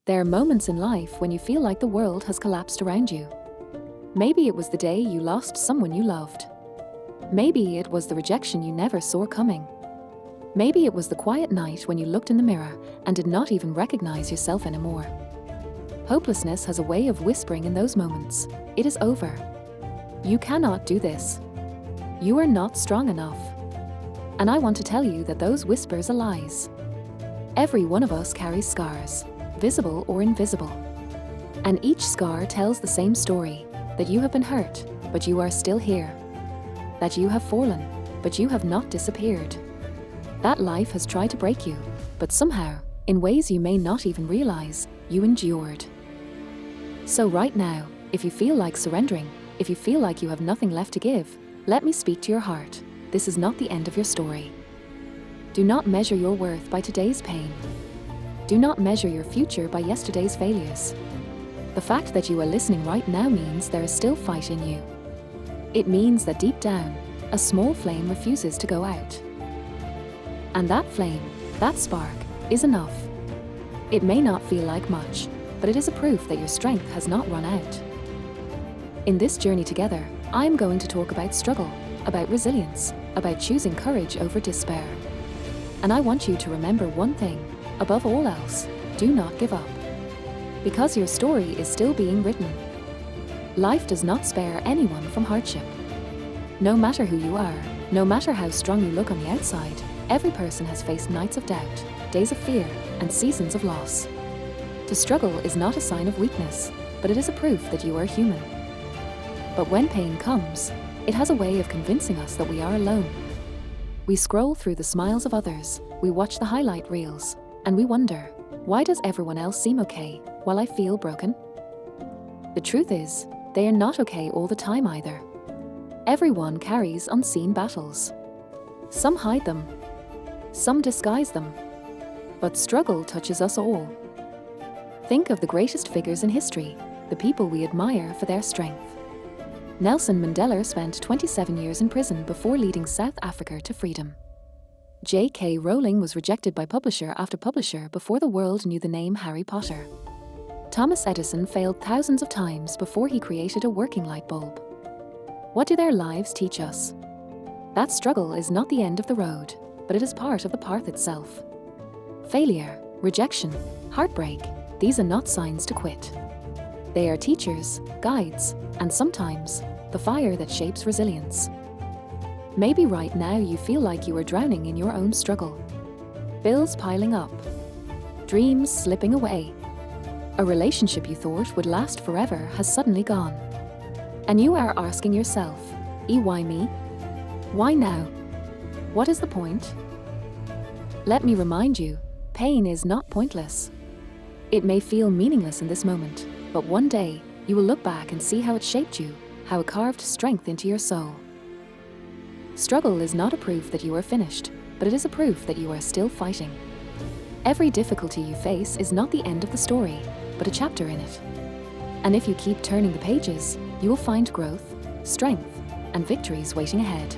There are moments in life when you feel like the world has collapsed around you. Maybe it was the day you lost someone you loved. Maybe it was the rejection you never saw coming. Maybe it was the quiet night when you looked in the mirror and did not even recognize yourself anymore. Hopelessness has a way of whispering in those moments, "It is over. You cannot do this. You are not strong enough." And I want to tell you that those whispers are lies. Every one of us carries scars, visible or invisible. And each scar tells the same story, that you have been hurt, but you are still here. That you have fallen, but you have not disappeared. That life has tried to break you, but somehow, in ways you may not even realize, you endured. So right now, if you feel like surrendering, if you feel like you have nothing left to give, let me speak to your heart. This is not the end of your story. Do not measure your worth by today's pain. Do not measure your future by yesterday's failures. The fact that you are listening right now means there is still fight in you. It means that deep down, a small flame refuses to go out. And that flame, that spark, is enough. It may not feel like much, but it is a proof that your strength has not run out. In this journey together, I am going to talk about struggle, about resilience, about choosing courage over despair. And I want you to remember one thing, above all else, do not give up. Because your story is still being written. Life does not spare anyone from hardship. No matter who you are, no matter how strong you look on the outside, every person has faced nights of doubt, days of fear, and seasons of loss. To struggle is not a sign of weakness, but it is a proof that you are human. But when pain comes, it has a way of convincing us that we are alone. We scroll through the smiles of others, we watch the highlight reels, and we wonder, why does everyone else seem okay, while I feel broken? The truth is, they are not okay all the time either. Everyone carries unseen battles. Some hide them, some disguise them, but struggle touches us all. Think of the greatest figures in history, the people we admire for their strength. Nelson Mandela spent 27 years in prison before leading South Africa to freedom. J.K. Rowling was rejected by publisher after publisher before the world knew the name Harry Potter. Thomas Edison failed thousands of times before he created a working light bulb. What do their lives teach us? That struggle is not the end of the road, but it is part of the path itself. Failure, rejection, heartbreak, these are not signs to quit. They are teachers, guides, and sometimes, the fire that shapes resilience. Maybe right now you feel like you are drowning in your own struggle. Bills piling up. Dreams slipping away. A relationship you thought would last forever has suddenly gone. And you are asking yourself, why me? Why now? What is the point? Let me remind you, pain is not pointless. It may feel meaningless in this moment, but one day, you will look back and see how it shaped you, how it carved strength into your soul. Struggle is not a proof that you are finished, but it is a proof that you are still fighting. Every difficulty you face is not the end of the story, but a chapter in it. And if you keep turning the pages, you will find growth, strength, and victories waiting ahead.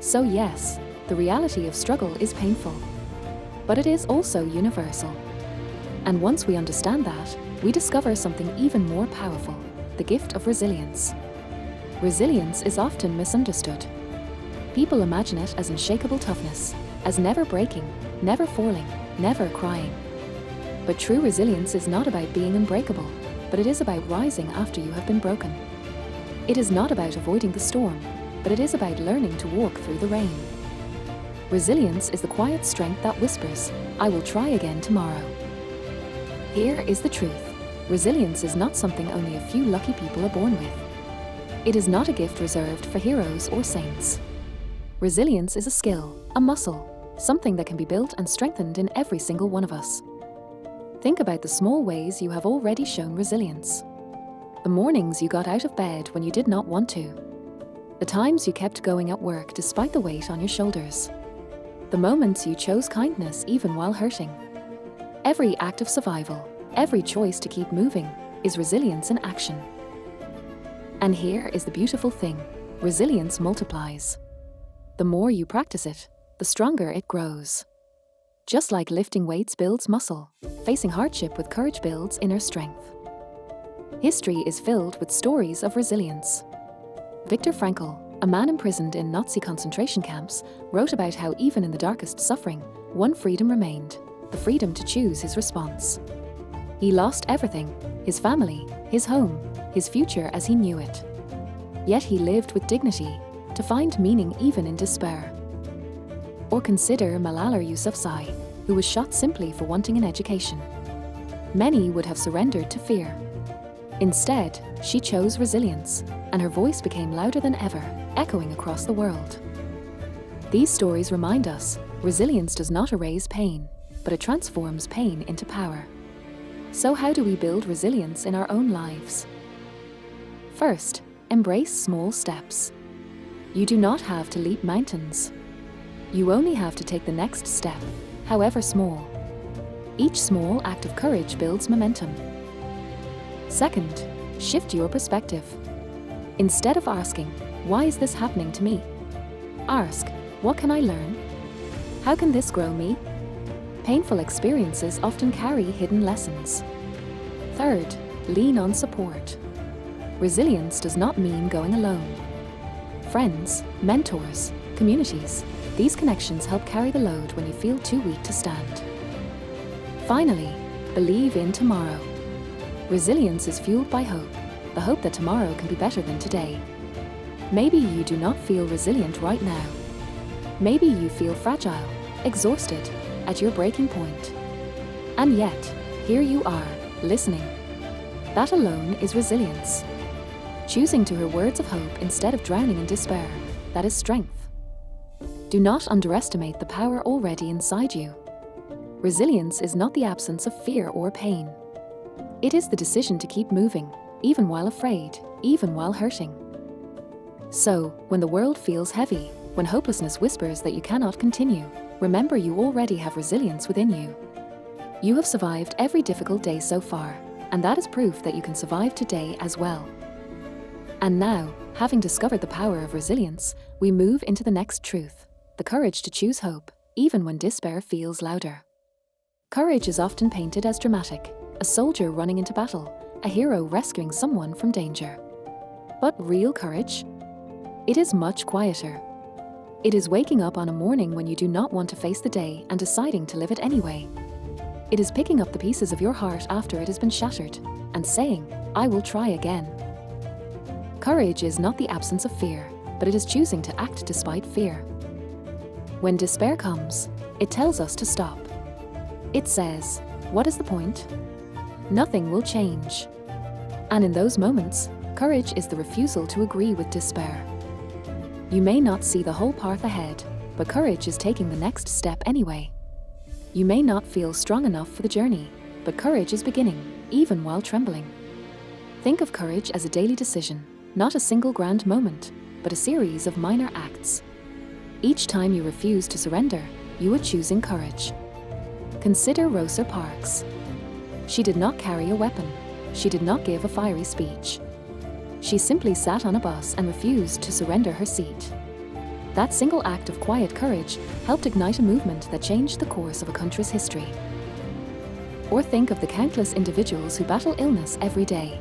So yes, the reality of struggle is painful, but it is also universal. And once we understand that, we discover something even more powerful, the gift of resilience. Resilience is often misunderstood. People imagine it as unshakable toughness, as never breaking, never falling, never crying. But true resilience is not about being unbreakable, but it is about rising after you have been broken. It is not about avoiding the storm, but it is about learning to walk through the rain. Resilience is the quiet strength that whispers, "I will try again tomorrow." Here is the truth. Resilience is not something only a few lucky people are born with. It is not a gift reserved for heroes or saints. Resilience is a skill, a muscle, something that can be built and strengthened in every single one of us. Think about the small ways you have already shown resilience. The mornings you got out of bed when you did not want to. The times you kept going at work despite the weight on your shoulders. The moments you chose kindness even while hurting. Every act of survival, every choice to keep moving, is resilience in action. And here is the beautiful thing, resilience multiplies. The more you practice it, the stronger it grows. Just like lifting weights builds muscle, facing hardship with courage builds inner strength. History is filled with stories of resilience. Viktor Frankl, a man imprisoned in Nazi concentration camps, wrote about how even in the darkest suffering, one freedom remained, the freedom to choose his response. He lost everything, his family, his home, his future as he knew it. Yet he lived with dignity, to find meaning even in despair. Or consider Malala Yousafzai, who was shot simply for wanting an education. Many would have surrendered to fear. Instead, she chose resilience, and her voice became louder than ever, echoing across the world. These stories remind us, resilience does not erase pain, but it transforms pain into power. So how do we build resilience in our own lives? First, embrace small steps. You do not have to leap mountains. You only have to take the next step, however small. Each small act of courage builds momentum. Second, shift your perspective. Instead of asking, "Why is this happening to me?" ask, "What can I learn? How can this grow me?" Painful experiences often carry hidden lessons. Third, lean on support. Resilience does not mean going alone. Friends, mentors, communities, these connections help carry the load when you feel too weak to stand. Finally, believe in tomorrow. Resilience is fueled by hope, the hope that tomorrow can be better than today. Maybe you do not feel resilient right now. Maybe you feel fragile, exhausted, at your breaking point. And yet, here you are, listening. That alone is resilience. Choosing to hear words of hope instead of drowning in despair, that is strength. Do not underestimate the power already inside you. Resilience is not the absence of fear or pain. It is the decision to keep moving, even while afraid, even while hurting. So, when the world feels heavy, when hopelessness whispers that you cannot continue, remember you already have resilience within you. You have survived every difficult day so far, and that is proof that you can survive today as well. And now, having discovered the power of resilience, we move into the next truth, the courage to choose hope, even when despair feels louder. Courage is often painted as dramatic, a soldier running into battle, a hero rescuing someone from danger. But real courage? It is much quieter. It is waking up on a morning when you do not want to face the day and deciding to live it anyway. It is picking up the pieces of your heart after it has been shattered and saying, "I will try again." Courage is not the absence of fear, but it is choosing to act despite fear. When despair comes, it tells us to stop. It says, "What is the point? Nothing will change." And in those moments, courage is the refusal to agree with despair. You may not see the whole path ahead, but courage is taking the next step anyway. You may not feel strong enough for the journey, but courage is beginning, even while trembling. Think of courage as a daily decision, not a single grand moment, but a series of minor acts. Each time you refuse to surrender, you are choosing courage. Consider Rosa Parks. She did not carry a weapon. She did not give a fiery speech. She simply sat on a bus and refused to surrender her seat. That single act of quiet courage helped ignite a movement that changed the course of a country's history. Or think of the countless individuals who battle illness every day.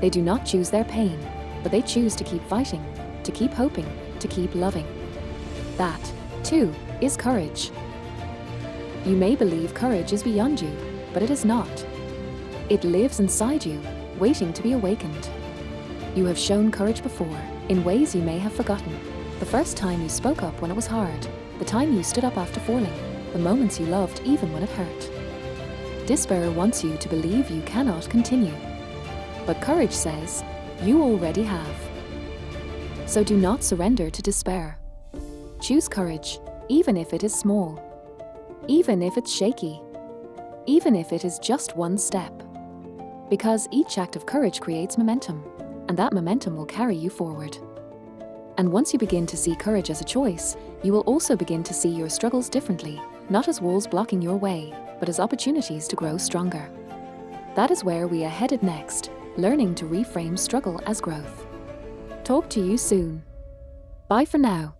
They do not choose their pain, but they choose to keep fighting, to keep hoping, to keep loving. That, too, is courage. You may believe courage is beyond you, but it is not. It lives inside you, waiting to be awakened. You have shown courage before, in ways you may have forgotten. The first time you spoke up when it was hard, the time you stood up after falling, the moments you loved even when it hurt. Despair wants you to believe you cannot continue. But courage says, you already have. So do not surrender to despair. Choose courage, even if it is small. Even if it's shaky. Even if it is just one step. Because each act of courage creates momentum, and that momentum will carry you forward. And once you begin to see courage as a choice, you will also begin to see your struggles differently, not as walls blocking your way, but as opportunities to grow stronger. That is where we are headed next, learning to reframe struggle as growth. Talk to you soon. Bye for now.